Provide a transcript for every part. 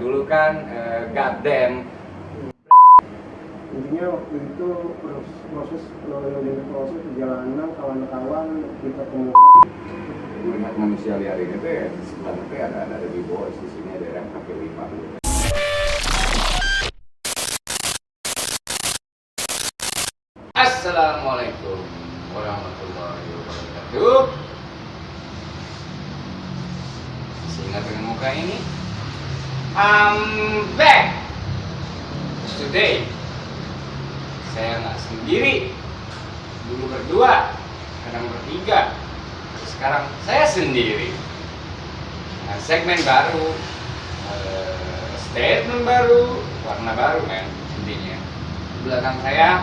dulu kan goddamn. Intinya waktu itu proses perjalanan kawan-kawan kita temukan. Melihat manusia liar ini tuh ya sebenarnya tuh ada di bawah di sini ada yang kaki lima. Assalamualaikum warahmatullahi wabarakatuh. Masih ingat dengan muka ini? I'm back. Today saya nggak sendiri. Dulu berdua, kadang bertiga. Sekarang saya sendiri. Nah, segmen baru, statement baru, warna baru kan intinya. Di belakang saya,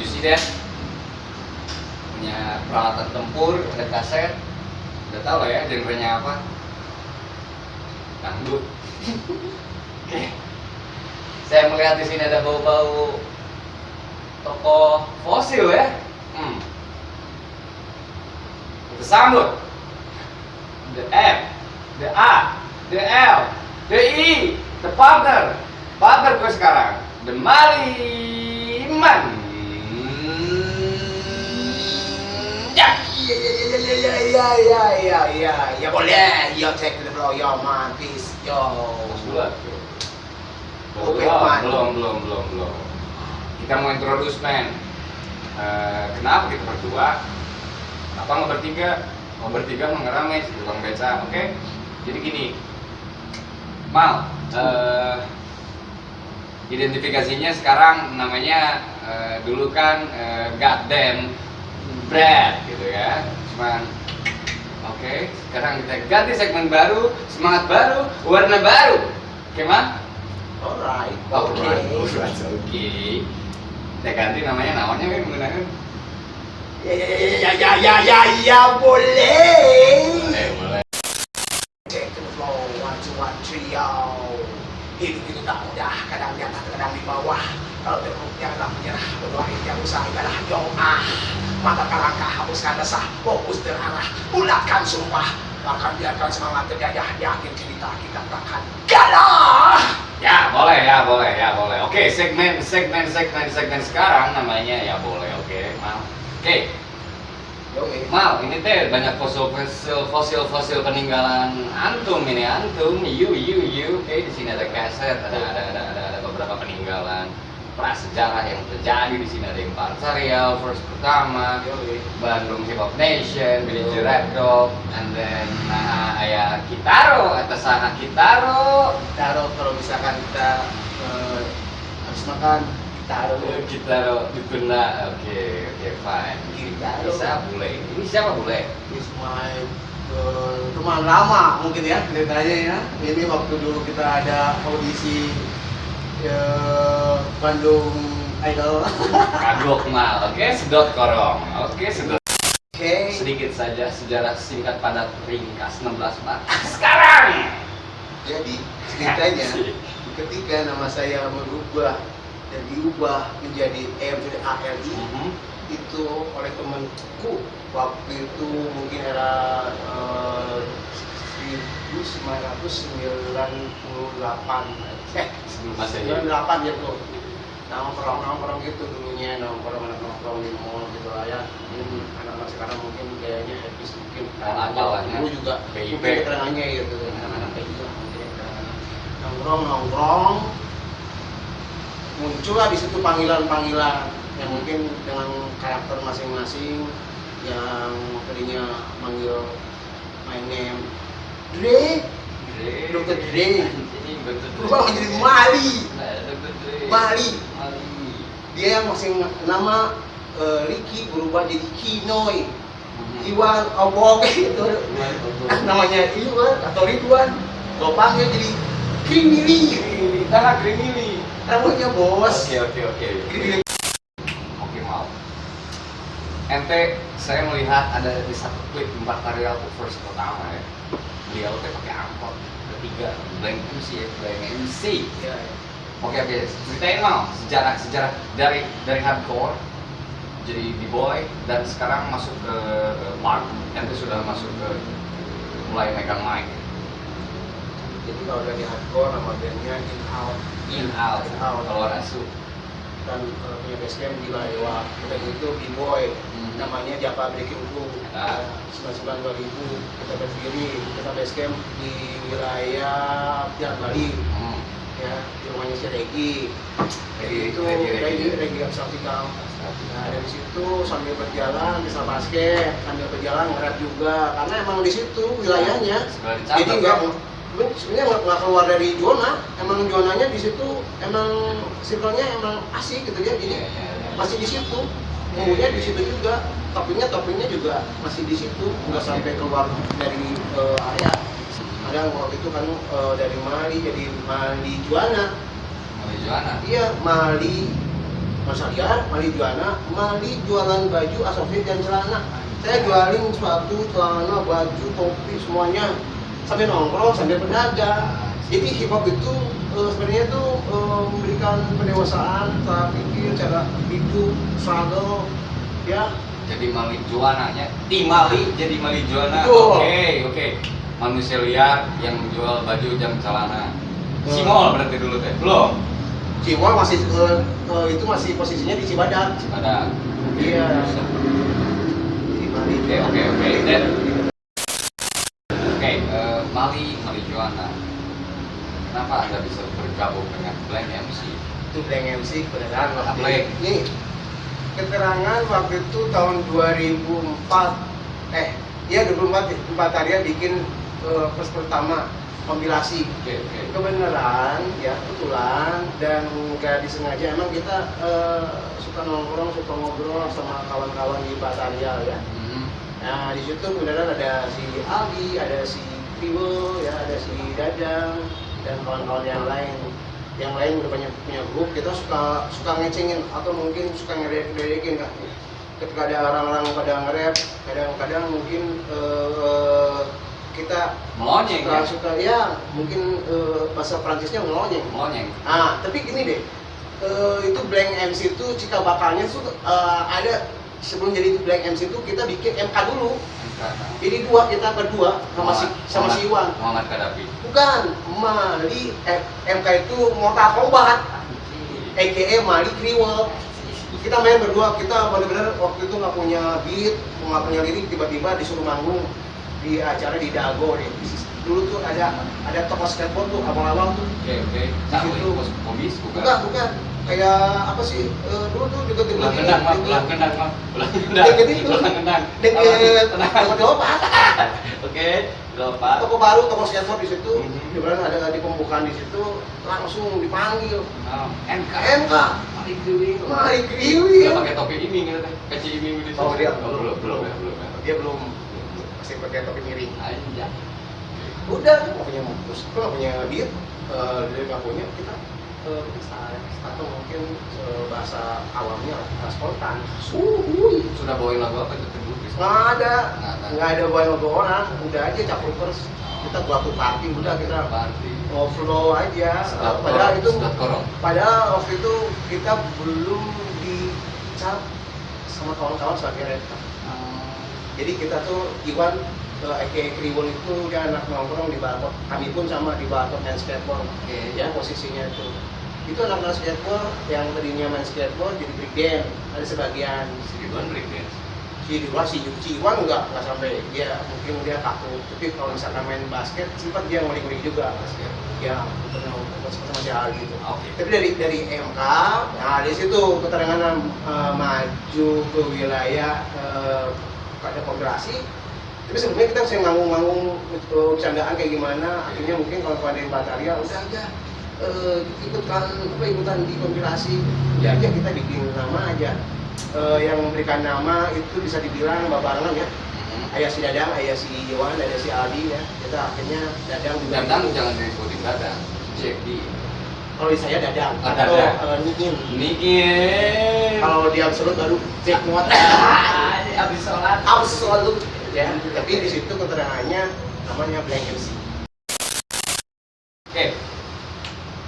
you see that? Punya peralatan tempur, ada kaset. Udah tau lah ya genrenya apa? Dangdut. Oke. Saya melihat di sini ada bau-bau toko fosil ya. Kita sambut the F, the A, the L, the E, the partner gue sekarang, the Maliman. Ya boleh, yo take the floor, yo man, peace, yo. Belum. Kita mau introduce man. Kenapa kita berdua? Apa nggak bertiga? Mau bertiga mau ngerame si tukang beca, oke? Jadi gini, Mal, identifikasinya sekarang namanya dulu kan goddamn Brad gitu ya. Cuman oke, sekarang kita ganti segmen baru, semangat baru, warna baru. Oke, Mal? Alright. Oke. Kita ganti namanya kan menggunakan Ya boleh. boleh. Take the floor, 1, 2, 3, yo. Hidup itu tak mudah, kadang di atas, kadang di bawah. Kalau terus janganlah menyerah, berdoa yang usaha adalah yo maka langkah hapuskan resah, fokus terarah, bulatkan sumpah. Bahkan biarkan semangat terjajah, yakin cerita kita takkan kalah. Ya boleh. Oke, segmen sekarang namanya ya boleh. Oke, Mal. Oke, Mal, ini teh banyak fosil peninggalan antum ini antum. You. Oke, di sini ada kaset, ada beberapa peninggalan prasejarah yang terjadi di sini. Ada yang Pansarial, First Pertama, Bandung Hip Hop Nation, Billy Red Dog, and then ya Kitaro, atas sana Kitaro. Kalau misalkan kita habis makan, Kitaro ditunda. Oke, fine. Kitaro. Bisa bule. Ini siapa bule? is my teman lama mungkin ya ceritanya ya. Ini waktu dulu kita ada audisi Bandung Idol. Kagok Mal. Oke, sedot korong. Oke. Sedikit saja sejarah singkat padat ringkas 16 Maret. Sekarang. Jadi ceritanya ketika nama saya berubah dan diubah menjadi ALI itu oleh temanku waktu itu mungkin era 1998 Sebelum Masehi. 98 ya tuh nongkrong gitu dulunya nongkrong di mall gitu lah ya. Ini anak-anak sekarang mungkin kayaknya habis mungkin dulu juga PIP mungkin keterangannya gitu anak-anak PIP lah mungkin nongkrong muncul di situ panggilan yang mungkin dengan karakter masing-masing yang tadinya manggil my name Dre, Dr. Dre, berubah menjadi Mali. Dia yang masing nama Ricky berubah jadi Kinoy, Iwan Obok itu namanya Iwan atau Ridwan, gue panggil jadi Krimili, rambutnya bos. Oke. Oke, Mal. Ente saya melihat ada di satu klip Pansarial First Pertama ya. Beliau teh pakai angkot bertiga, blank MC. Ya. Oke, ceritain Mal sejarah dari hardcore jadi b-boy dan sekarang masuk ke punk. Ente sudah masuk ke mulai megang mic. Jadi kalau dari hardcore nama bandnya In Out. In out, In Out. keluar asup. Dan punya basecamp di Balewa. Dan itu B-Boy, namanya Japa Breaking Crew. Ah. 99 2000 kita berdiri, kita basecamp di wilayah Jalan Bali. Ya, di rumahnya si Regi. Itu Regi Abstraktikal. Nah dari situ sambil berjalan bisa basket, sambil berjalan nge-rap juga, karena emang di situ wilayahnya. Jadi sebenarnya nggak keluar dari zona, emang zonanya di situ, emang circle-nya emang asik gitu ya, jadi masih di situ, ngumpulnya di situ juga, toppingnya juga masih di situ, nggak sampai keluar dari area. Ada waktu itu kan dari Mali jadi Mali Juana. Mali Juana? Iya, Mali Marsaliar, Mali Juana, Mali jualan baju, aksesoris dan celana. Saya jualin sepatu, celana, baju, topi, semuanya sambil nongkrong, sambil berdagang. Jadi hip hop itu sebenarnya tuh memberikan pendewasaan, cara pikir, cara hidup, struggle, ya. Jadi Mali Juananya, tim Mali jadi Mali Juana. Betul. Oke. Manusia liar yang menjual baju jam celana. Simol berarti dulu teh. Belum. Cimol masih itu masih posisinya di Cibadak. Cibadak. Iya. Di Mali. Oke. Mali Juana. Kenapa Anda bisa bergabung dengan Blank MC? Itu Blank MC beneran waktu Blank. ini. Keterangan waktu itu tahun 2004. Iya 2004 ya. Bataria bikin first pertama kompilasi. Oke. Kebenaran ya, kebetulan dan nggak disengaja, emang kita suka nongkrong, suka ngobrol sama kawan-kawan di Bataria ya. Nah di situ beneran ada si Aldi, ada si Kriwo, ya ada si Dadang dan kawan-kawan yang lain. Yang lain udah banyak punya grup, kita suka ngecengin atau mungkin suka ngeredekin kan. Ketika ada orang-orang pada nge-rap, kadang-kadang mungkin kita melonyeng suka ya mungkin bahasa Prancisnya melonyeng. Tapi gini deh, itu Blank MC itu cikal bakalnya tuh ada sebelum jadi Blank MC itu kita bikin MK dulu. Jadi kita berdua sama si Iwan. Muhammad Kadapi. Bukan, Mali MK itu Mortal Kombat. AKA Mali Kriwel. Kita main berdua, kita benar-benar waktu itu nggak punya beat, nggak punya lirik, tiba-tiba disuruh manggung di acara di Dago nih. Dulu tuh ada toko skateboard tuh abang-abang tuh. Oke. Di situ Komis bukan. Bukan. Kayak apa sih? Dulu tuh juga Belah kendang. Oke, Gelopat. Toko baru, toko skateboard di situ. Kemudian ada di pembukaan di situ, langsung dipanggil. MK. Mari Kriwil. Dia pakai topi ini gitu teh. Keci ini di Oh, dia belum. Dia belum masih pakai topi miring. Aja. Udah, nggak punya terus nggak punya beat, dia nggak punya, kita atau mungkin bahasa awamnya spontan. Sudah bawain lagu apa itu dulu? Nggak ada bawain lagu orang, udah aja caprukers. Kita buat party, udah kita flow aja. Padahal waktu itu kita belum dicap sama kawan-kawan sebagai rapper. Jadi kita tuh Iwan AKA Kriwon itu dia anak nongkrong di Barcode, kami pun sama di Barcode main skateboard. Ya posisinya itu anak-anak skateboard yang tadinya main skateboard jadi breakdance, ada sebagian. Si Ridwan breakdance. Si Iwan nggak sampai, dia mungkin dia kaku, tapi kalau misalkan main basket sempat dia ngulik-ngulik juga basket. Ya pernah sama si Aldi gitu. Tapi dari MK, nah di situ keterangan maju ke wilayah ada kompilasi. Tapi sebenarnya kita sering manggung bercandaan kayak gimana, akhirnya mungkin kalau pada Bataria udah aja ikutan di kompilasi, ya aja kita bikin nama aja. Yang memberikan nama itu bisa dibilang babarengan ya. Ayah si Dadang, ayah si Iwan, ada si Aldi ya. Kita akhirnya Dadang juga. Dadang jangan disebutin Dadang. Jadi kalau saya Dadang atau Niin. Kalau dia absolut baru cek muat. Absolut. Ya, tapi di situ keterangannya namanya Blank MC. Oke.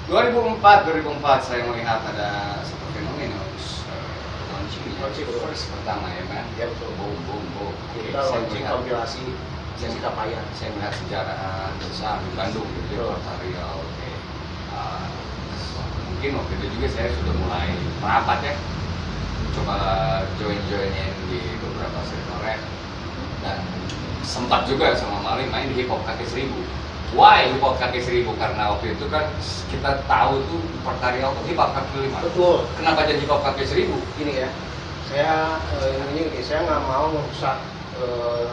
2004 saya melihat ada satu fenomena launching first pertama ya kan. Ya betul. Boom. Kita launching kompilasi Sesi Tapaya. Saya melihat sejarah besar di Bandung gitu ya, Portaria. Oke. Mungkin waktu itu juga saya sudah mulai merapat ya, coba join-joinin di beberapa circle rap, dan sempat juga sama Mali main di hip hop kaki seribu. Why hip hop kaki seribu? Karena waktu itu kan kita tahu tuh Portaria itu hip hop kaki 5. Betul. Kenapa jadi hip hop kaki seribu? Gini ya, saya saya nggak mau merusak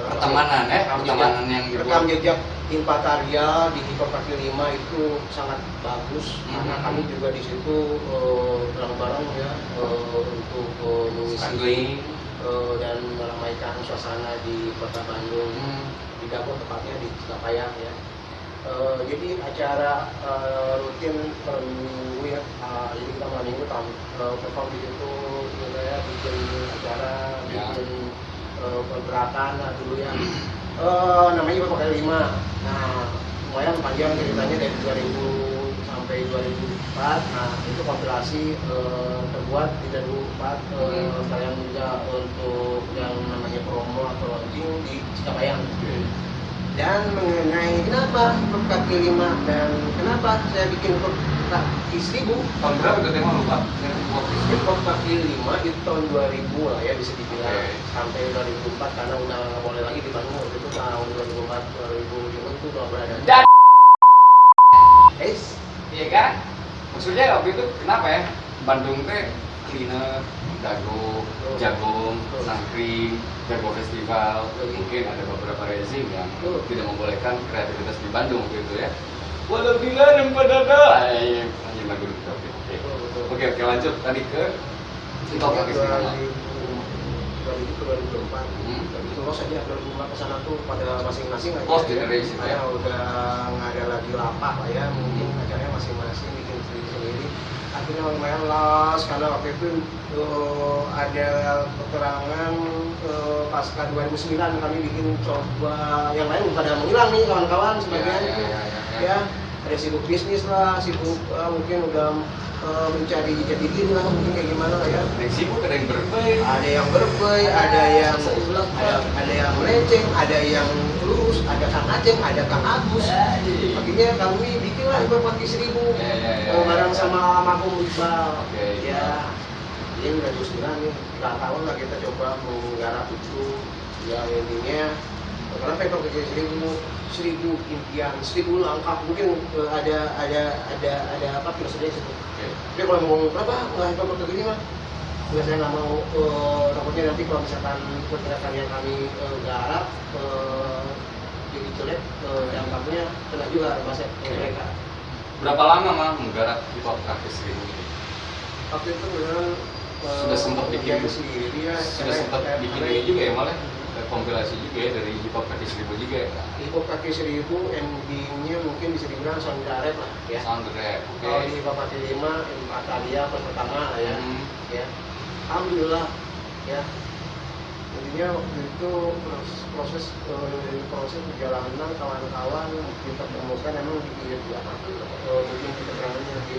Pertemanan ya, pertemanan yang rekam dibuat. jejak Impataria di hip hop kaki 5 itu sangat bagus karena kami juga di situ bareng-bareng ya untuk mengisi dan meramaikan suasana di kota Bandung, di Dago tepatnya di Cikapayang ya. Jadi acara rutin per minggu ya, jadi kita malam minggu perform di situ, gitu ya, bikin acara, bikin pergerakan lah dulu ya. Namanya juga pakai 5. Nah, lumayan panjang ceritanya dari 2000 sampai 2004. Nah, itu kompilasi terbuat di 2004. Sekalian juga untuk yang namanya promo atau launching di Cikapayang. Dan mengenai kenapa hip hop kaki 5 dan kenapa saya bikin hip hop kaki 1000. Tahun berapa itu tema lupa? Hip hop kaki 5 itu tahun 2000 lah ya, bisa dibilang. Sampai 2004 karena udah nggak boleh lagi di Bandung. Waktu itu tahun 2004 2005 itu udah berada. Iya kan? Maksudnya waktu itu kenapa ya? Bandung teh cleaner, Dago, Jagung, Sangkring, Jago Festival. Mungkin ada beberapa rezim yang tidak membolehkan kreativitas di Bandung gitu ya. Walau dilarang pada hanya lagu itu. Oke, lanjut tadi ke hip hop kaki 5. 2004 itu los aja 2004 kesana tuh pada masing-masing aja Lost generation ya. Udah nggak ada lagi lapak lah ya, mungkin acaranya masing-masing bikin sendiri-sendiri. Akhirnya lumayan los karena waktu itu ada keterangan pasca 2009 kami bikin coba, yang lain pada menghilang nih kawan-kawan sebagian ya, ada sibuk bisnis lah, sibuk mungkin udah mencari jati diri lah, mungkin kayak gimana lah ya. Ada yang sibuk, ada yang berbay, ada yang melenceng, ada yang lurus, ada Kang Aceng, ada Kang Agus. Akhirnya kami bikin lah hip hop kaki 1000 bareng sama Mahfum Iqbal. Ya, ini udah 2009 nih, nggak tahun lah kita coba menggarap itu. Ya intinya karena hip hop kaki 1000 impian, 1000 langkah, mungkin ada apa filosofinya situ. Tapi kalau mau ngomong berapa nggak hip hop kaki 5, ya saya nggak mau takutnya nanti kalau misalkan pergerakan yang kami garap jadi jelek, dampaknya kena juga bahasa mereka. Berapa lama mah menggarap hip hop kaki 1000 ini? Waktu itu benar Sudah sempat bikin sendiri ya. Sudah sempat bikin ini juga ya malah kompilasi juga ya dari hip hop kaki 1000 juga ya. Hip hop kaki 1000 endingnya mungkin bisa dibilang sound rap lah ya. Sound rap. Kalau di hip hop kaki 5 Impataria pertama lah ya. Ya. Alhamdulillah ya. Intinya waktu itu proses perjalanan kawan-kawan kita temukan emang di mungkin di keterangannya di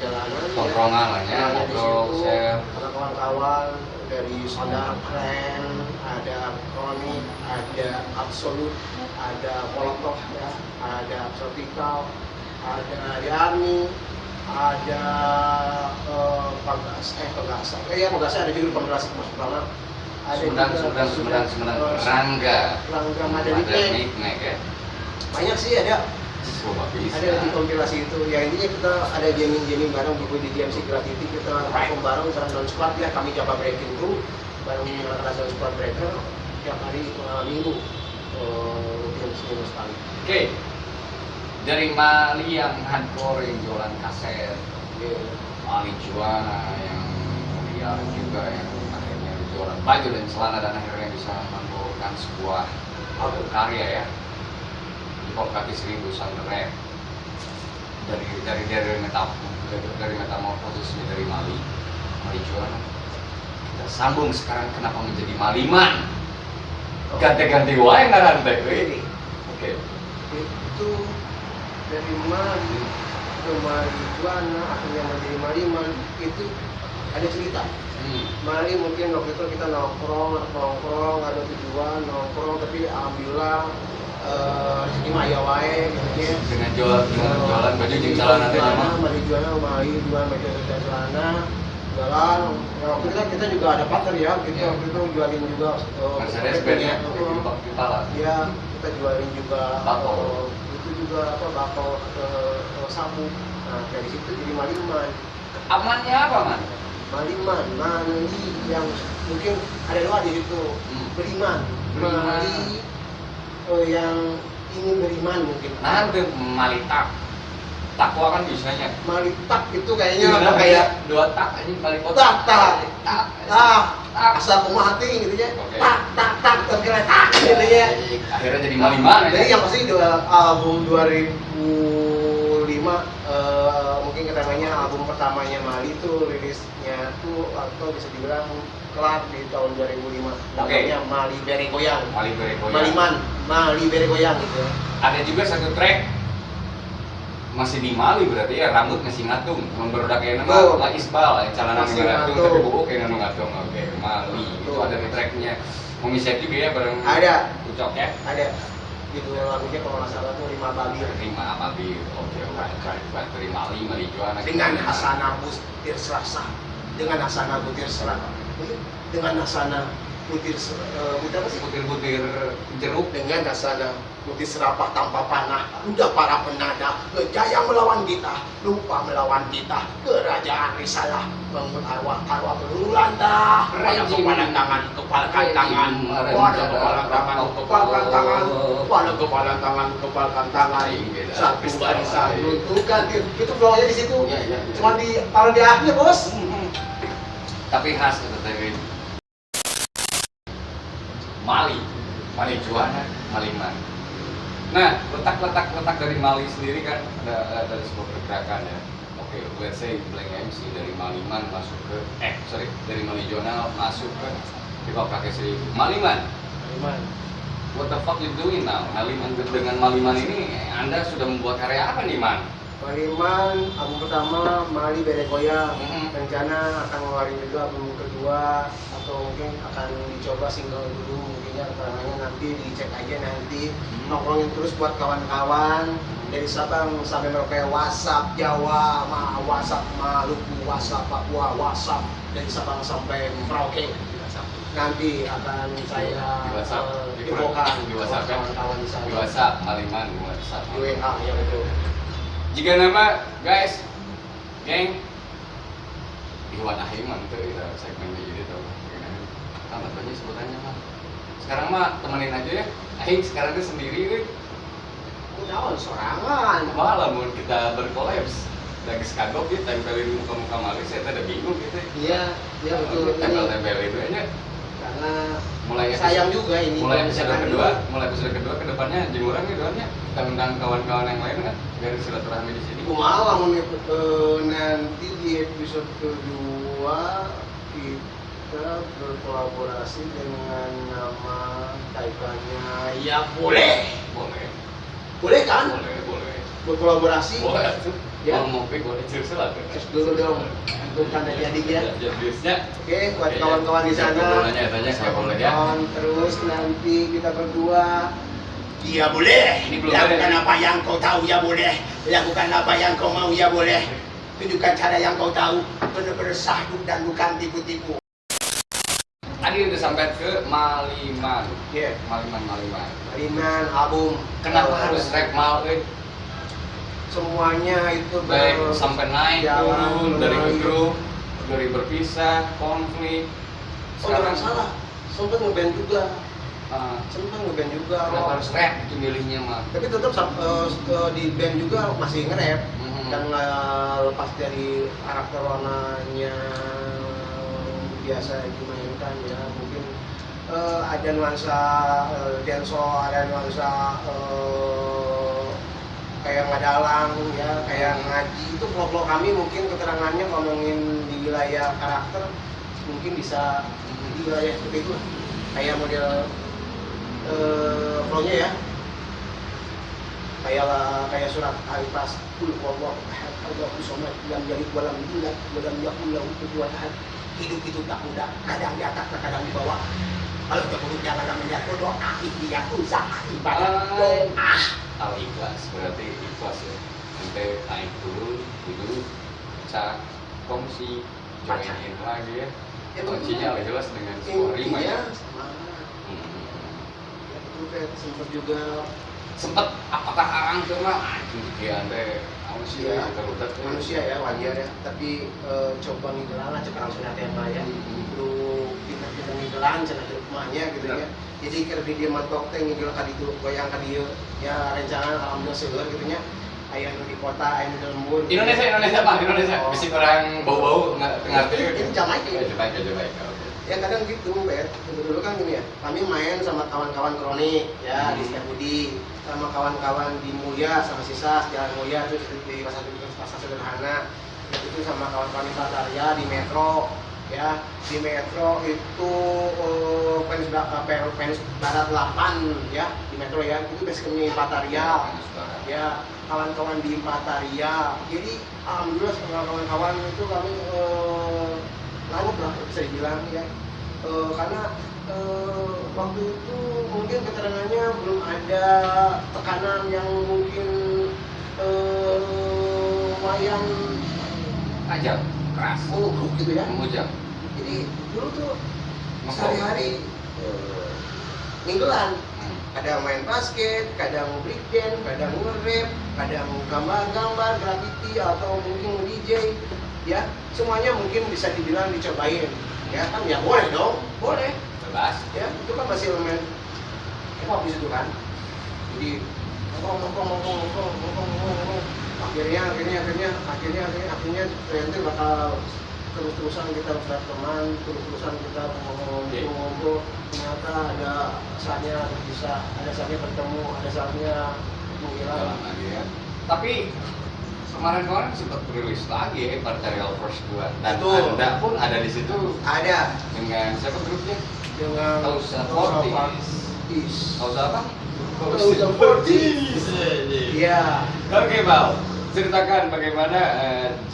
jalanan tongkrongan lah ya, ngobrol, share. Karena kawan-kawan dari Sondar Keren, ada Kronik, ada Absolut, ada Molotov ya, ada Absolutikal, ada Army, ada Pegasa ada juga Pegasa masuk pertama. Sumedang, Rangga Madani ya. Banyak sih ada di kompilasi itu. Ya intinya kita ada jamming bareng di DMC Gravity, kita perform bareng Down Squad ya, kami coba breaking through bareng Down Squad Breaker tiap hari minggu rutin seminggu sekali. Oke. Dari Mali yang hardcore yang jualan kaset, Mali Juana yang liar juga yang akhirnya jualan baju dan celana dan akhirnya bisa mengeluarkan sebuah album karya ya, hip hop kaki 1000 sound rap dari metamorfosis dari Mali Juana. Kita sambung sekarang kenapa menjadi Maliman, ganti-ganti wae ngaran teh. Oke. Itu dari Mali ke Mali Juana akhirnya menjadi Maliman, itu ada cerita. Mali mungkin waktu itu kita nongkrong ada tujuan nongkrong, tapi alhamdulillah rezeki mah aya wae gitu ya. Dengan jualan baju jeung celana teh mah. Mali jualan baju dan celana. Jualan. Ya, waktu itu kita juga ada partner ya, kita waktu itu jualin juga Mercedes Benz ya, kepala. Iya, kita jualin juga bakau. Itu juga bakau sabu. Nah, dari situ jadi Maliman. Amannya apa, Man? Maliman, mali yang mungkin ada dua di situ. Beriman. Mali yang ingin beriman mungkin. Nah, itu malitak. Takwa kan bisanya. Malitak itu kayaknya apa kayak dua tak aja kali tak asal kumaha teuing gitu ya. Tak tergeletak gitu ya. Akhirnya jadi Maliman aja. Jadi yang pasti album 2005 mungkin ketamanya album pertamanya Mali tuh rilisnya tuh atau bisa dibilang kelar di tahun 2005. Namanya Mali Bere Goyang. Mali Bere Goyang gitu. Ada juga satu track masih di Mali berarti ya, rambut masih ngatung, memberodak kayak nama lah Isbal, celana ngatung tapi buku kayak ngatung. Oke, Mali itu ada di tracknya. Mau misalnya juga ya bareng ada Ucok ya? Ada gitu lagunya kalau nggak salah tuh 5 Babi. 5 Babi. Oke, baik dari Mali jualan dengan Hasanah Butir Serasa, dengan Hasanah Butir Serasa, dengan Hasanah Butir apa sih? butir-butir jeruk Dengan Hasanah Butir Serapah tanpa panah, udah para penada ngejaya melawan kita, lupa melawan kita, kerajaan risalah arwah peluru lantah, pada kepala tangan, kepalkan tangan, pada kepala tangan, kepalkan tangan, pada kepala tangan, kepalkan tangan, satu barisan runtuhkan. Itu flownya di situ, cuma di taruh di akhir bos. tapi khas itu tadi Mali Juana, Maliman. Nah, letak dari Mali sendiri kan ada sebuah pergerakan ya. Oke, let's say Blank MC dari Maliman masuk ke dari Mali Juana masuk ke hip hop kakek seribu. Maliman. What the fuck you doing now? Maliman dengan Maliman ini Anda sudah membuat karya apa nih, Man? Maliman, album pertama Mali Bere Goyang. Rencana akan ngeluarin juga album kedua atau mungkin akan dicoba single dulu mungkinnya keterangannya nanti dicek aja nanti. Nongkrongin terus buat kawan-kawan dari Sabang sampai Merauke, WhatsApp Jawa, WhatsApp Maluku, WhatsApp Papua, WhatsApp dari Sabang sampai Merauke. Nanti akan saya infokan di WhatsApp kawan-kawan di sana. Di WhatsApp Maliman, di WhatsApp. Di WA ya betul. Jika nama guys, geng, Iwan Ahiman tuh kita segmennya jadi tuh. Kan katanya sebutannya mah. Sekarang mah temenin aja ya. Ahing sekarang tuh sendiri nih. Udah sorangan. Malah mau kita berkolaps. Lagi sekagok ya, tempelin muka-muka Mali, saya tuh udah bingung gitu. Iya betul. Tempel-tempelin itu aja. Karena mulai sayang juga ini. Mulai episode kedua ke depannya jemuran nih doanya. Kita undang kawan-kawan yang lain kan dari silaturahmi di sini. Kumaha nanti di episode kedua kita berkolaborasi dengan nama taikannya ya boleh kan berkolaborasi ya mau pick boleh cerita lah terus dulu dong untuk tanda jadi ya oke buat ya, kawan-kawan di sana tanya saya boleh ya terus nanti kita berdua ya boleh, ini belum lakukan apa yang kau tahu ya boleh, lakukan apa yang kau mau ya boleh, tunjukkan cara yang kau tahu, benar-benar sahdu dan bukan tipu-tipu. Tadi udah sampai ke Maliman. Iya. Maliman album. Kenapa harus rap Mali? Semuanya itu baik sampai naik turun dari grup, dari berpisah, konflik. Sekarang salah. Sempat ngeband juga. Kenapa harus rap itu milihnya mah? Tapi tetap di band juga masih nge-rap dan lepas dari karakter warnanya biasa dimainkan ya mungkin ada nuansa dancehall, ada nuansa kayak ngadalang ya kayak ngaji itu vlog kami mungkin keterangannya ngomongin di wilayah karakter mungkin bisa di wilayah seperti itu kayak model flownya ya kayak surat Al-Ikhlas kul huwallahu ahad Allahu samad lam yalid walam yulad walam yakul lahu kufuwan ahad hidup itu tak mudah, kadang di atas, kadang di bawah. Kalau terburuk jangan namanya berdoa, ikhtiar usaha ibadah doa. Al ikhlas berarti ikhlas ya. Nanti naik turun, duduk, cak, kongsi, joinin lagi ya. Kuncinya jelas dengan sebuah rima ya. Semangat. Hmm. Ya betul kan, sempat juga Sempet apakah orang tuh mah anjing dia ante manusia terutak manusia ya wajar ya, tapi coba ngigelan lah cekarang sunat yang maya lu pinter-pinter ngigelan cenah hidup mahnya gitu ya. Jadi keur di dia mantok teh ngigelan ka ditu goyang ka dieu ya rencangan alhamdulillah seueur gitu nya. Aya nu di kota, aya nu di lembur. Indonesia Bang, Indonesia. Bisa kurang bau-bau ngerti. Ini Jamaika ya. Jamaika. Ya kadang gitu, Bet. Dulu kan gini ya. Kami main sama kawan-kawan kronik ya di Setiabudi, sama kawan-kawan di Mulia sama Sisas Jalan Mulia terus di pasar sederhana. Itu sama kawan-kawan di Patarya di Metro ya. Di Metro itu Penus Barat 8 ya, di Metro ya. Itu basecampnya Patarya. Ya, kawan-kawan di Patarya. Jadi alhamdulillah sama kawan-kawan itu kami lanjut lah bisa dibilang ya. Karena waktu itu mungkin keterangannya belum ada tekanan yang mungkin lumayan Tajam, keras, mengutuk gitu ya. memujam. Jadi dulu tuh sehari-hari mingguan, kadang main basket, kadang break dance, kadang nge-rap, kadang gambar-gambar, graffiti atau mungkin DJ ya, semuanya mungkin bisa dibilang dicobain ya kan, ya boleh dong, boleh Bebas. ya, itu kan masih elemen hip-hop di situ kan. Jadi ngomong akhirnya ternyata bakal terus-terusan kita berteman, terus-terusan kita ngobrol, ternyata ada saatnya bisa, ada saatnya bertemu, ada saatnya menghilang. Tapi kemarin sempat rilis lagi ya Parterial Force 2 dan Betul. Anda pun ada di situ Ada dengan siapa grupnya? dengan Kausa Fortis. Kausa apa? Kausa Fortis. Iya. Oke, Bal. Ceritakan bagaimana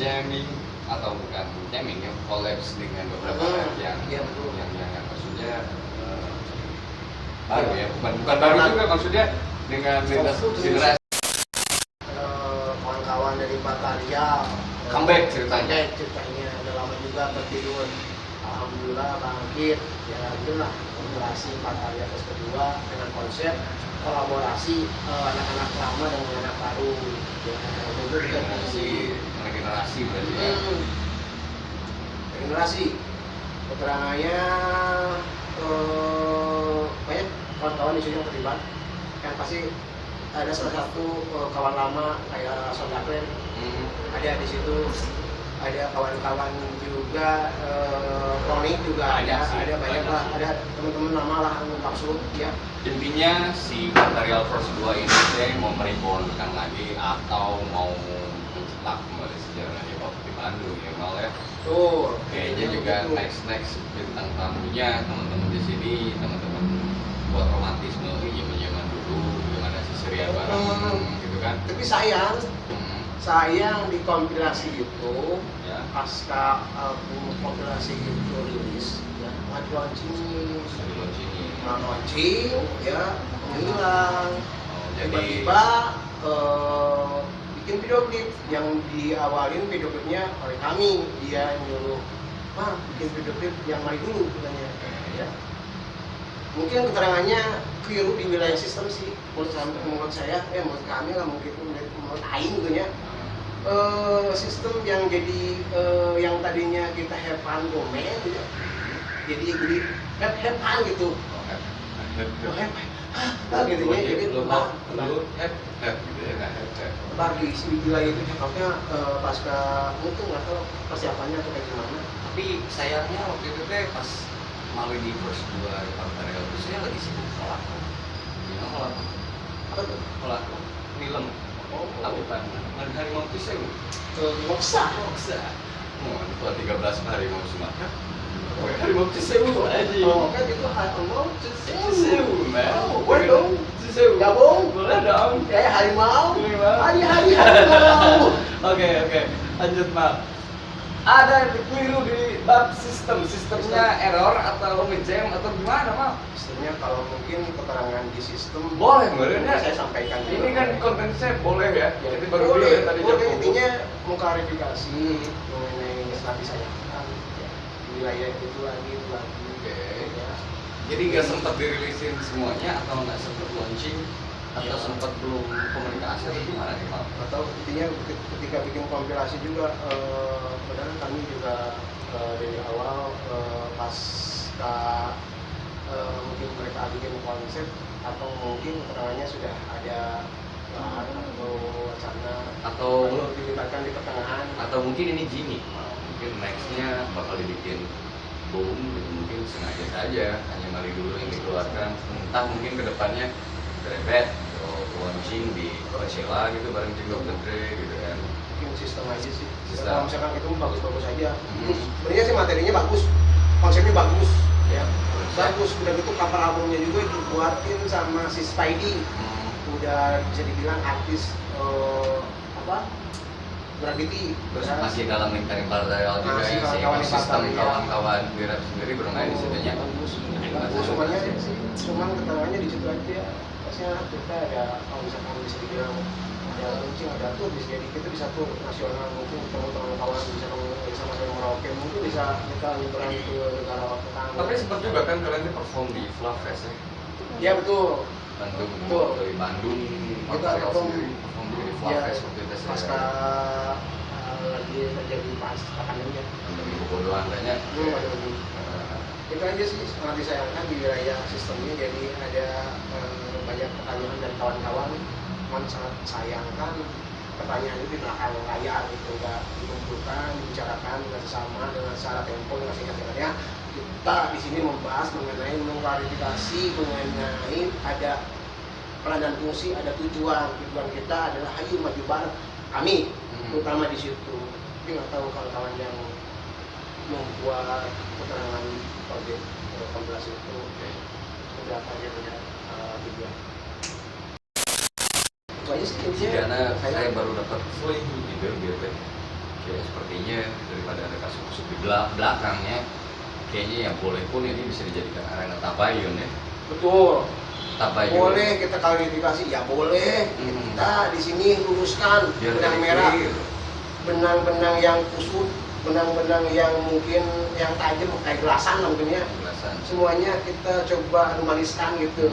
jamming atau bukan jamming ya, collabs dengan beberapa band yang iya, betul. yang maksudnya baru ya, bukan baru juga maksudnya dengan lintas generasi. Kawan-kawan dari Patarya Comeback ceritanya. udah lama juga tertidur, alhamdulillah bangkit ya, itulah kolaborasi Patarya terus kedua dengan konsep kolaborasi anak-anak lama dengan anak baru ya, itu Regenerasi berarti ya. Regenerasi keterangannya banyak kawan-kawan di sini yang terlibat, yang pasti ada salah satu kawan lama kayak Sondaklen ada di situ, ada kawan-kawan juga kronik juga ada banyak lah, ada teman-teman lama lah maksud ya. Intinya si Material Force 2 ini mau meribonkan lagi atau mau mencetak kembali sejarah hip hop di Bandung ya Mal ya. Tuh Kayaknya juga next bintang tamunya teman-teman di sini, teman-teman buat romantisme zaman dulu yang ada si Surya bareng gitu kan. Tapi sayang di kompilasi itu Ya. pasca album kompilasi itu rilis ya, nggak launching ya, menghilang. Tiba-tiba bikin video klip yang diawalin video klipnya oleh kami, dia nyuruh bikin video klip yang mari dulu katanya ya. Mungkin keterangannya keliru di wilayah sistem sih menurut saya menurut kami lah, mungkin menurut Aing gitu ya. Sistem yang jadi yang tadinya kita have fun komen gitu ya, jadi have fun gitu gitu ya, jadi bar di wilayah itu cakapnya pasca mungkin nggak tahu persiapannya atau kayak gimana. Tapi sayangnya waktu itu teh pas malu di Force 2 Material itu saya lagi sibuk kolakku. Gimana kolakku? Apa tuh? Kolakku film. Tapi pan harimau pisau. Moksa. Mau itu 13 harimau Sumatera. Harimau pisau aja. Oh kan itu harimau Pisau, man. Boleh dong. Pisau. Gabung. Boleh dong. Harimau. Hari harimau. Oke. Lanjut, Mal. ada keliru di bab sistemnya error atau ngejam atau gimana Mal? Sistemnya kalau mungkin keterangan di sistem Boleh ya? saya sampaikan juga. Ini kan konten saya boleh ya? Jadi baru boleh, dulu ya tadi boleh. Jakobo. Intinya mau klarifikasi mengenai yang disayangkan ya, di wilayah itu lagi. Oke. Ya. Jadi nggak sempat dirilisin semuanya atau nggak sempat launching atau Ya. sempat belum komunikasi atau gimana nih Mal? Atau intinya ketika bikin kompilasi juga padahal kami juga dari awal pas mungkin mereka bikin konsep atau mungkin keterangannya sudah ada bahan atau wacana Atau lalu dilibatkan di pertengahan. atau mungkin ini gimmick Mal. Mungkin nextnya bakal dibikin boom gitu. Mungkin sengaja saja hanya Mali dulu yang dikeluarkan, entah mungkin kedepannya Drebet atau launching di Coachella gitu bareng King Dr. Dre gitu kan. Mungkin sistem aja sih. Sistem. Kalau misalkan itu bagus-bagus aja. Hmm. Sebenarnya sih materinya bagus, konsepnya bagus, Ya, bagus. Udah gitu cover albumnya juga dibuatin sama si Spidey. Udah bisa dibilang artis graffiti. Terus masih dalam lingkaran paralel juga Masih ya, si kawan-kawan ekosistem partai, ya. kawan-kawan Wirap sendiri bermain di situnya. Bagus semuanya sih, cuman keterangannya di situ aja. Pasnya kita ada, kalau misalkan bisa dibilang ada launching, ada tour, bisa jadi kita bisa tour nasional, mungkin ketemu teman-teman bisa sama sama Merauke, mungkin bisa kita liburan ke negara tetangga. Tapi sempat juga kan kalian tuh perform di Fluff Fest ya? Ya betul. Bandung, Betul. dari Bandung, Kita Material perform sendiri perform di Fluff ya, Fest waktu itu pasca lagi terjadi pas pandemi ya. Pandemi kebodohan kayaknya. Ada lagi. Itu aja sih sangat disayangkan di wilayah sistemnya, jadi ada banyak pertanyaan dari kawan-kawan. Cuman sangat sayangkan pertanyaan itu di belakang layar gitu, nggak dikumpulkan, dibicarakan dengan sesama dengan secara tempo dengan singkat-singkatnya. Kita di sini membahas mengenai mengklarifikasi mengenai ada peran dan fungsi, ada tujuan kita adalah hayu maju bareng kami, terutama di situ. Tapi nggak tahu kawan-kawan yang membuat keterangan proyek kompilasi itu seperti apa dia punya tujuan. Itu aja sih intinya. Karena saya baru dapat ide gitu. Kayak sepertinya daripada ada kasus-kasus di belakangnya, kayaknya ya boleh pun ini bisa dijadikan arena tabayun ya. Betul. Tabayun. Boleh kita klarifikasi, ya boleh. Kita di sini luruskan Biar benang jadi merah, clear. benang-benang yang kusut, benang-benang yang mungkin yang tajam kayak gelasan lah mungkin ya. Penjelasan. Semuanya kita coba normaliskan gitu.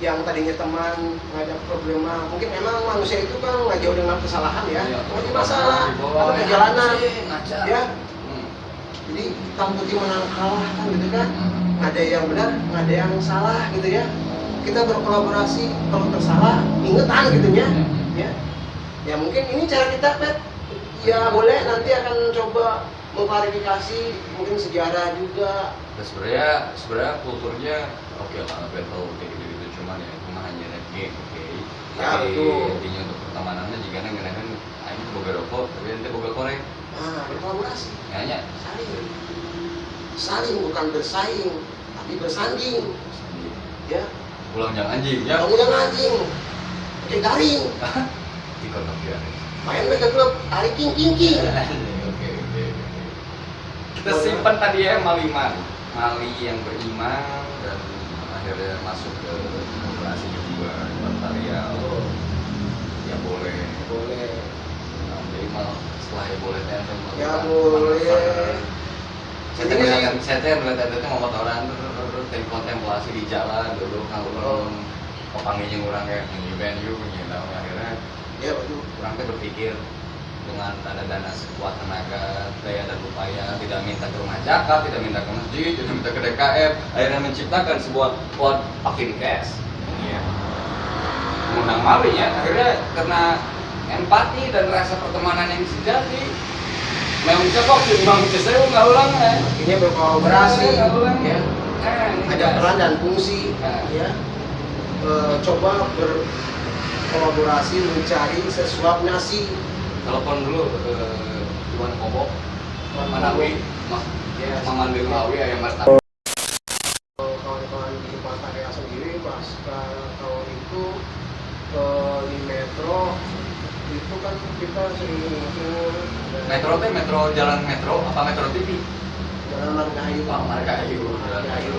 Yang tadinya teman nggak ada problema, mungkin memang manusia itu kan nggak jauh dengan kesalahan ya. Iya, Ada masalah, dibawa ada perjalanan, ngaca. ya. Jadi hitam putih menang kalah kan gitu kan. Ada yang benar, ada yang salah gitu ya. Kita berkolaborasi, kalau tersalah ingetan gitu ya. Ya mungkin ini cara kita Pet. Ya boleh nanti akan coba mengklarifikasi mungkin sejarah juga. Dan sebenarnya kulturnya oke lah, battle kayak gitu cuman ya cuma hanya game oke. Ya, Tapi betul. intinya untuk pertemanan jika ngenakan aing boga rokok tapi nanti boga korek. Nah, berkolaborasi. Hanya Saling bukan bersaing, tapi bersanding. Ya, pulang jangan anjing ya. kamu jangan anjing, pakai garing. Di kontak dia. Main ke klub, tarik king. Oke. Kita simpan tadi ya Mali yang beriman dan akhirnya masuk ke demokrasi juga material. Ya boleh. Nah, jadi malah setelah ya boleh tenten. Ya boleh. Saya melihat itu mau orang terus kontemplasi di jalan dulu kalau pepanggilnya orang kayak band you akhirnya Ya betul. orang teh berpikir dengan dana sekuat tenaga, daya dan upaya, tidak minta ke rumah zakat, tidak minta ke masjid, tidak minta ke DKM, akhirnya menciptakan sebuah quad fucking cash. Iya. Mengundang Mali ya, akhirnya karena empati dan rasa pertemanan yang sejati, memang cocok sih, memang saya nggak ulang ya. Ini berkolaborasi, Nggak ulang ya. Ada peran dan fungsi, ya. Coba berkolaborasi mencari sesuap nasi. Telepon dulu ke Iwan Kobok, Manawi, Mamandil Mawi, ayam martabak. Kawan-kawan di Pattaya sendiri pas tahun itu di Metro itu kan kita sering ngumpul. Metro teh metro jalan metro apa metro TV? Jalan Margahayu. Oh, Margahayu. Margahayu.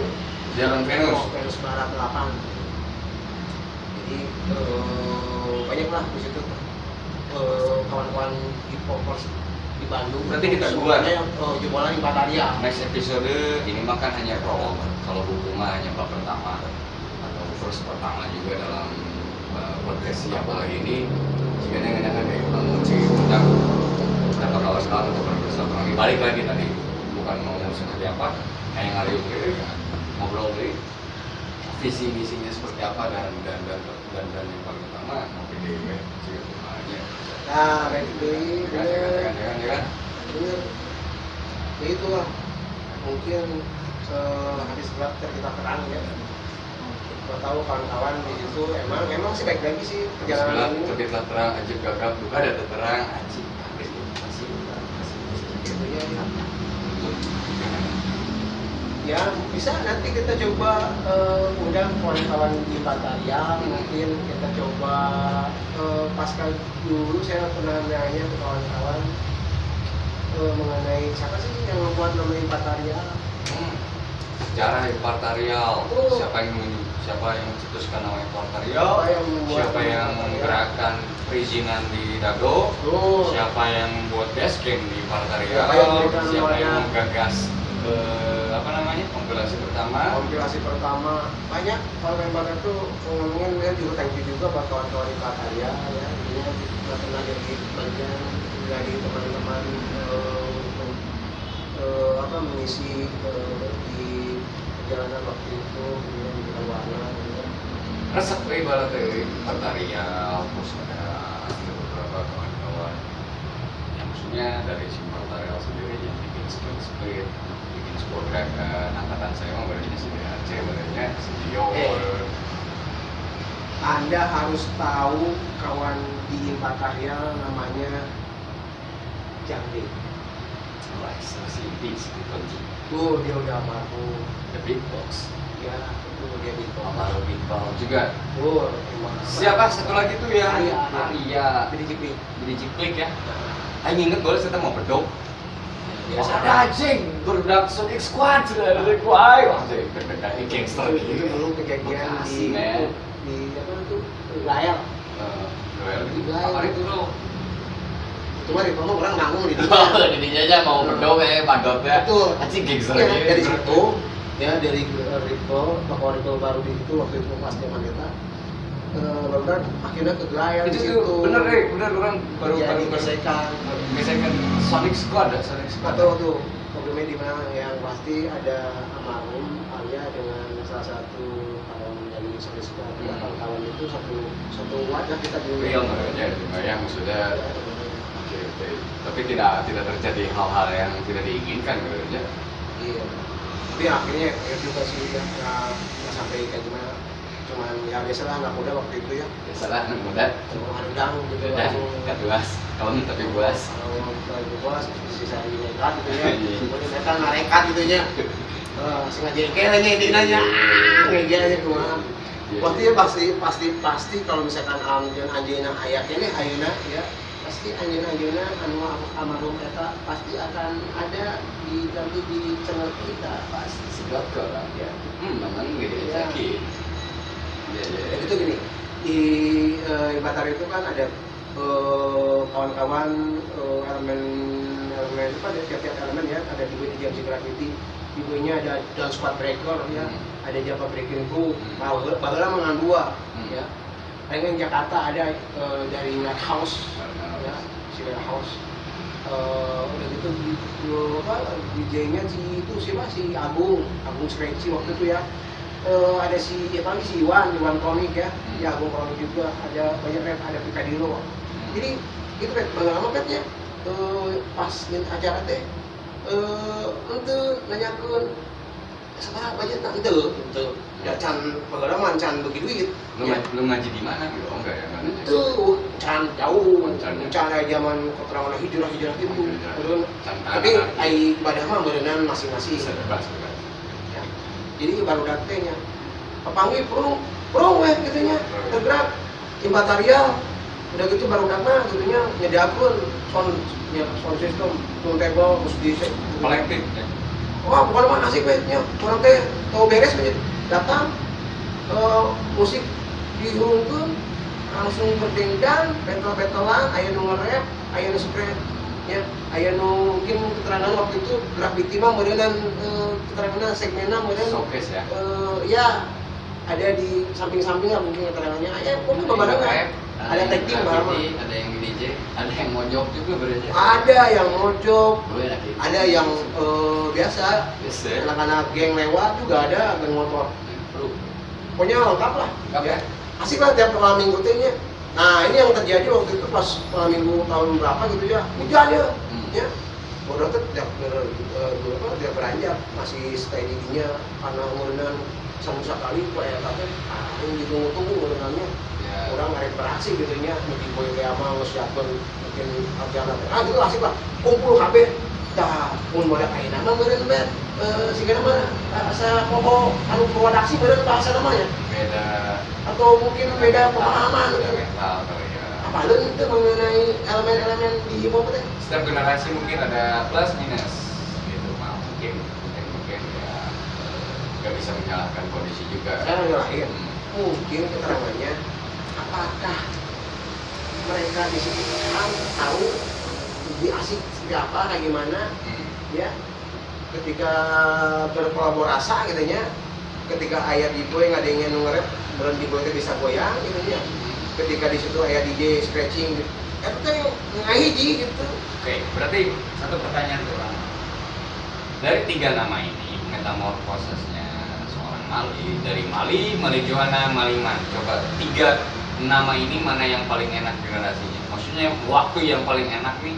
Jalan Venus. Venus Barat 8. Jadi banyak lah di situ kawan-kawan hip hopers di Bandung. Berarti kita dua. Jebolan di Bataria. Next episode ini makan hanya prolog. Kalau buku mah hanya bab pertama atau verse pertama juga dalam podcast siapa lagi ini. Jika dengan ada yang menguji tentang kita bakal sekarang untuk bersilaturahmi balik lagi tadi, bukan mau seperti apa, yang hari ini ngobrol dari visi misinya seperti apa dan yang paling utama mau pilih sih aja. Nah, baik Kan? bener. Ya itulah mungkin habis gelap kita terang ya. Gak tahu kawan-kawan di situ emang sih baik lagi sih perjalanan ini. Terbitlah terang, ajib gagap, duka ada terang, ajib masih Gitu ya bisa nanti kita coba undang kawan-kawan di Bataria, mungkin kita coba pasca dulu saya pernah nanya ke kawan-kawan mengenai siapa sih yang membuat namanya Bataria. Sejarah Impartarial, Oh. siapa yang mencetuskan nama Impartarial, siapa yang menggerakkan perizinan di Dago, siapa yang membuat base camp di Impartarial, siapa yang menggagas kompilasi pertama banyak kalau memang itu ngomongin ya juga thank you juga buat kawan-kawan di Bataria ya ini pernah jadi bagian dari teman-teman mengisi di perjalanan waktu itu kemudian di Kalwana ya. resep ibarat dari Impartarial, terus ada beberapa kawan-kawan yang maksudnya dari si Impartarial sendiri yang bikin split bikin sebuah gerakan. Angkatan saya mah barunya si DHC, barunya si Dio. Anda harus tahu kawan di Impartarial namanya Jangde. Si Beats di kunci. Tuh dia udah almarhum. The Big Box. Ya, itu dia di Almarhum Big Box juga. Tuh, Siapa satu lagi tuh yang Arya. Bidi Ciklik ya. Aing inget boleh kita mau bedok. Biasa ada anjing, berdak Sonic Squad sudah dari kuai. Wah, jadi beda gangster Itu gitu. dulu kejadian Bekasi, men. di apa itu layar. Noel Di Layar. apa itu lo? Cuma di kamu orang nanggung di Oh, didinya aja mau bedok bandot ya. Betul. Anjing gangster Ya, gitu. dari situ ya dari Rico, toko Rico baru di itu waktu itu pas zaman kita. Benar akhirnya ke layar di Itu situ. tuh bener orang baru jadi gesekan. gesekan Sonic Squad ada Sonic Squad. Atau tuh problemnya di mana yang pasti ada almarhum Arya dengan salah satu kawan dari Sonic Squad. Kawan-kawan itu satu wadah kita dulu. Real namanya, yang maksudnya oke. Tapi tidak terjadi hal-hal yang tidak diinginkan gitu aja. Iya. Tapi akhirnya ya juga sih ya nggak sampai kayak gimana. Cuman ya biasalah anak muda waktu itu ya. Biasalah anak muda. Cuma handang gitu Dan langsung. gak luas, kawan tapi buas. Kalau buas bisa dinekat gitu ya. Kemudian mereka ngarekat gitu nya. Sengaja kayaknya ini nanya, ngejanya kemana? Pasti kalau misalkan anjeuna ayatnya nih ayeuna ya pasti anjeuna anu almarhum eta pasti akan ada nanti di channel kita pasti Sedot ke orang ya. Memang gitu Ya. yakin. Ya, itu gini di Batara itu kan ada kawan-kawan elemen apa ada tiap-tiap elemen ya ada juga di Jam Graffiti nya ada Dance Squad Breaker ya ada Java Breaking Crew bahwa mengan dua ya yang Jakarta ada dari Night House ya si Night House udah gitu DJ-nya si itu siapa si Agung Scratchy waktu itu ya ada si Iwan komik ya Agung komik juga ada banyak rap ada Picadillo jadi itu rap bagaimana petnya pas acara teh untuk nanyakan sama budget nak itu ya can pengalaman can bagi duit Lu ngaji di mana gitu? Oh enggak ya, enggak ngaji. itu can jauh Can zaman keterangan hijrah gitu Hijrah. Can tapi ai ibadah mah berenang masing-masing Bisa bebas. ya. Jadi baru datenya papanggil prung weh gitunya tergerak Impartarial udah gitu baru mah gitunya nyediakeun sound system, turntable, terus di kolektif ya. wah bukan mah asik we nya urang teh teu beres we datang musik dihurungkeun langsung berdengdan betel-betelan aya nu nge-rap aya nu scratch ya aya nu mungkin keterangan waktu itu graffiti mah meureun keteranganna segmenna meureun Showcase ya. Ya ada di samping-samping lah mungkin keterangannya ya pokoknya barengan ada tag team bareng ada yang DJ, ada yang mojok juga berarti. ada yang mojok Oh, enak gitu. ada yang biasa Biasa. anak-anak geng lewat juga ada geng motor Bro. pokoknya lengkap lah Lengkap ya? asik lah tiap malam minggu tehnya nah ini yang terjadi waktu itu pas malam minggu tahun berapa gitu ya hujan ya ya bodoh tuh tidak beranjak masih stay di dinya karena ngurunan sama sekali kayak katanya ini ditunggu-tunggu ngurunannya Ya. orang nggak beraksi gitu nya mungkin boy kayak mah ngesiapkan mungkin acara gitu asik lah kumpul KB dah pun boleh kain nama meren bet sehingga nama asa poho anu produksi meren bahasa namanya Beda. atau mungkin beda pemahaman Beda gitu. mental kali ya. Apa lu itu mengenai elemen-elemen di hip hop teh? Setiap generasi mungkin ada plus minus gitu, mungkin ya nggak bisa menyalahkan kondisi juga. Saya nyalahin. Mungkin keterangannya apakah mereka di situ tahu lebih asik seperti apa kayak gimana ya ketika berkolaborasi gitu nya ketika ayat di boy nggak ada yang nge-rap beran di boy itu bisa goyang gitu nya ketika di situ ayat DJ scratching gitu itu teh ngahiji gitu. Oke, berarti satu pertanyaan tuh Bang. Dari 3 nama ini metamorfosesnya seorang Mali dari Mali Johanna, Maliman. Coba 3 nama ini mana yang paling enak generasinya? Maksudnya waktu yang paling enak nih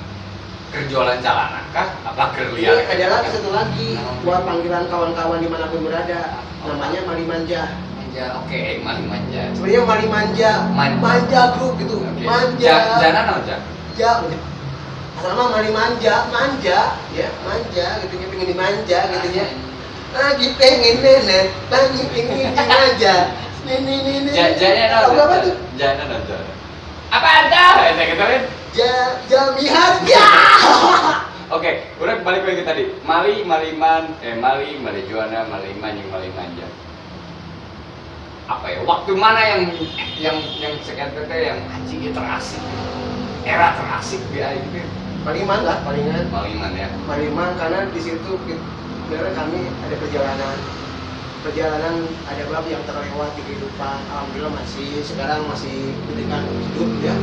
kerjualan celana kah? Apa kerlian? Ada lagi satu lagi buat panggilan kawan-kawan dimanapun berada namanya Mali Manja. Manja, oke, Mali Manja. Sebenarnya Mali Manja, Manja Group gitu, Oke. Manja. Jana no, Ja? Asal nama Mali Manja, ya manja, gitu nya pengen dimanja, gitu nya. Lagi pengen nenek, lagi pengen dimanja. Nih. Jana Tahu no, apa tuh? Jana no, Jana. Apa ada? Saya ketahuin. Jamihan ya. Oke, udah balik lagi tadi. Mali Johanna, Maliman, yang Mali Manja. Apa ya? Waktu mana yang sekian yang anjing ya terasik. Era terasik di gitu. Maliman lah, palingan. Maliman ya. Maliman karena di situ sebenarnya kami ada perjalanan ada bab yang terlewat di kehidupan. Alhamdulillah sekarang masih diberikan hidup ya,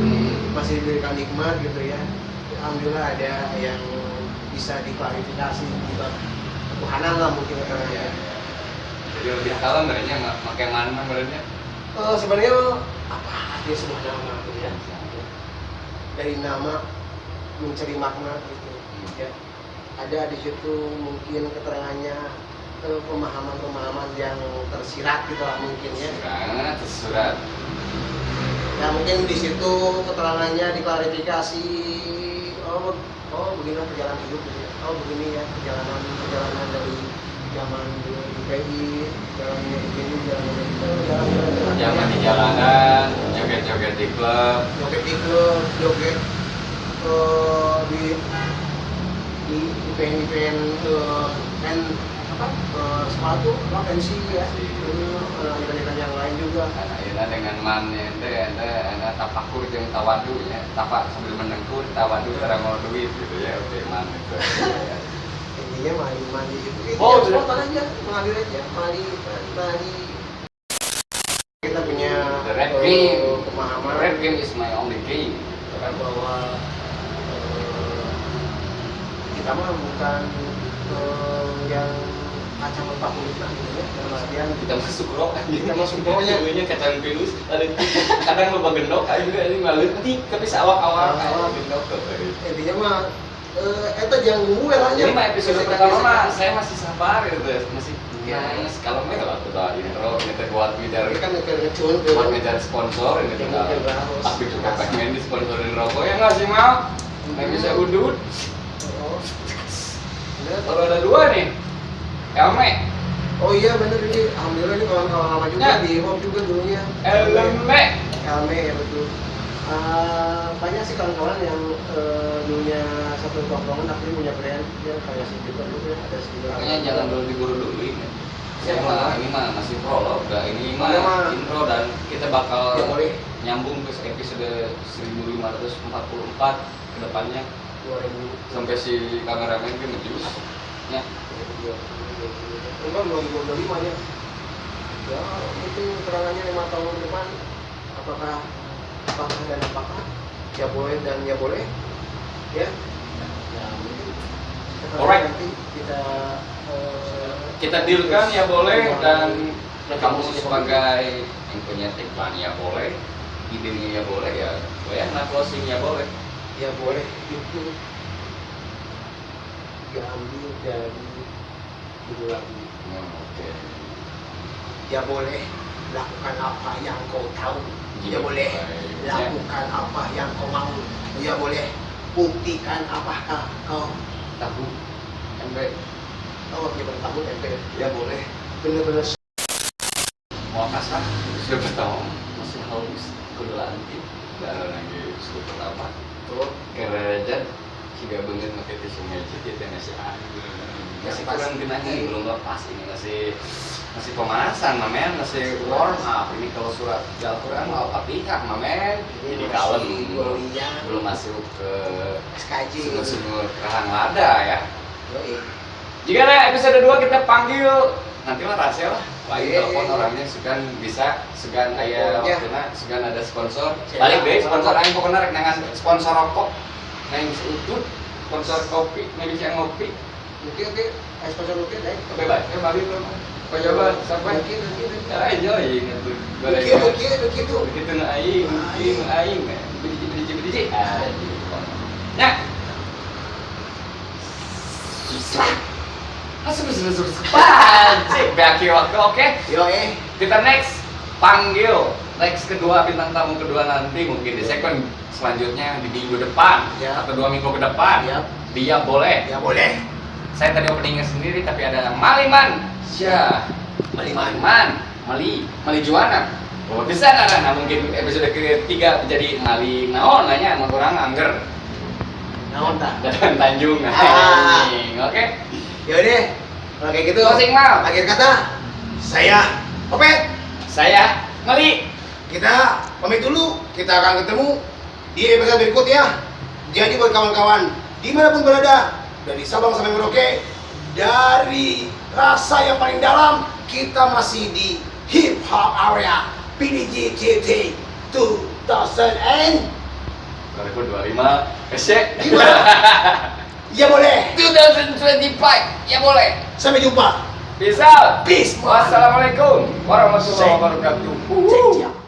masih diberikan nikmat gitu ya. Alhamdulillah ada yang bisa diklarifikasi di bab ketuhanan lah mungkin Ya. Jadi lebih kalem sebenarnya pakai mana sebenarnya? Sebenarnya apa artinya sebuah nama gitu ya? Dari nama mencari makna gitu ya. Ada di situ mungkin keterangannya pemahaman yang tersirat gitu lah mungkin ya. Tersurat. Ya mungkin di situ keterangannya diklarifikasi. Oh begini perjalanan hidup gitu ya. Oh begini ya perjalanan dari zaman dulu di PI, jalannya begini, jalan Zaman di jalanan, joget-joget di klub. Joget di event kan sepatu pensi ya event yang lain juga Akhirnya dengan man ente tapakur jeung tawadu ya, tapak sambil menengkur tawadu terangol duit gitu ya, oke man itu. intinya mali itu Oh, spontan aja mengalir aja mali kita punya The Red Game. pemahaman Red Game is my only game. bahwa kita mah bukan yang kacang 45 gitu ya dalam artian Kita masuk roh, Kita masuk rohnya. Nya kacang pinus, kadang lupa gendok, aja ini ngaletik, tapi seawak-awak Awak-awak. gendok tuh. intinya mah eta yang nunggu lah Ini mah episode pertama mah saya masih sabar gitu, masih kalau mah kalau kita intro kita buat bidar ini kan ngecun buat ngejar sponsor ini Yang tinggal mungkin harus. aku juga pengen disponsorin rokok ya nggak sih mau nggak bisa udut kalau ada 2 nih Elme oh iya bener ini alhamdulillah ini kawan-kawan lama juga Ya. di home juga dulunya Elme Elme ya betul Banyak sih kawan-kawan yang dulunya satu tongkrongan tapi punya brand ya kayak si juga dulu ya ada si Makanya jangan dulu diburu dulu ini. Ya, Ini mah masih prolog, ini Ya, mah mah. intro dan kita bakal Ya, boleh. nyambung ke episode 1544 ke depannya 2000 sampai si kameramen ke ngejus. Ya. Enggak 2025 nya. Ya itu keterangannya 5 tahun ke depan apakah dan apakah ya boleh dan ya boleh ya. Ya mungkin Alright. nanti Kita dealkan ya boleh dan kamu Rekomendasi sebagai yang punya tagline ya boleh, idenya ya boleh ya, nah closing ya boleh. ya boleh itu diambil dari judul lagu. Oke. Ya boleh lakukan apa yang kau tahu. Ya Iya, boleh baik. lakukan apa yang kau mau. Ya boleh buktikan apakah kau Tahu, ember, Oh gimana kamu tempel ya boleh. bener-bener Mau kasar, siapa tahu masih haus, kudu lanjut. Dan lagi sudah pertama, tuh kerajaan sudah bener pakai tisu magic kita masih masih kurang genahnya belum lepas ini masih pemanasan mamen masih warm up ini kalau surat Al-Quran mau Fatihah mamen jadi kalem belum masuk ke SKJ? sumur-sumur kerang lada ya. yoi Jika ada episode 2 kita panggil nanti lah rahasia lah lagi Iya, telepon iya. orangnya segan bisa segan aya Iya. waktunya segan ada sponsor Siap. balik deh sponsor aing pokoknya rek nangan sponsor rokok nang seutut sponsor kopi nang bisa ngopi oke sponsor oke deh bebas ya balik belum kau coba sampai oke enjoy gitu Begitu. begitu na aing biji ya Masuk Cik, baki waktu oke. Yo Kita next panggil kedua bintang tamu kedua nanti mungkin di segmen selanjutnya di minggu depan Ya. atau 2 minggu ke depan. Ya. Dia boleh. ya boleh. Saya tadi openingnya sendiri tapi ada Maliman. Syah. Mali Juana. Oh, bisa nah mungkin episode ketiga jadi Mali naon nanya sama orang angger. naon tak Dan Tanjung. Ah. Oke. Yaudah, kalau kayak gitu. Closing mal. Akhir kata, saya Opet. Saya Mali. Kita pamit dulu. Kita akan ketemu di episode berikutnya. Jadi buat kawan-kawan dimanapun berada, dari Sabang sampai Merauke, dari rasa yang paling dalam, kita masih di hip hop area PDGTT 2000 2025 Esek. Ya boleh. 2025 ya boleh. Sampai jumpa. Bisa. Peace. Wassalamualaikum warahmatullahi wabarakatuh. Cek, cek.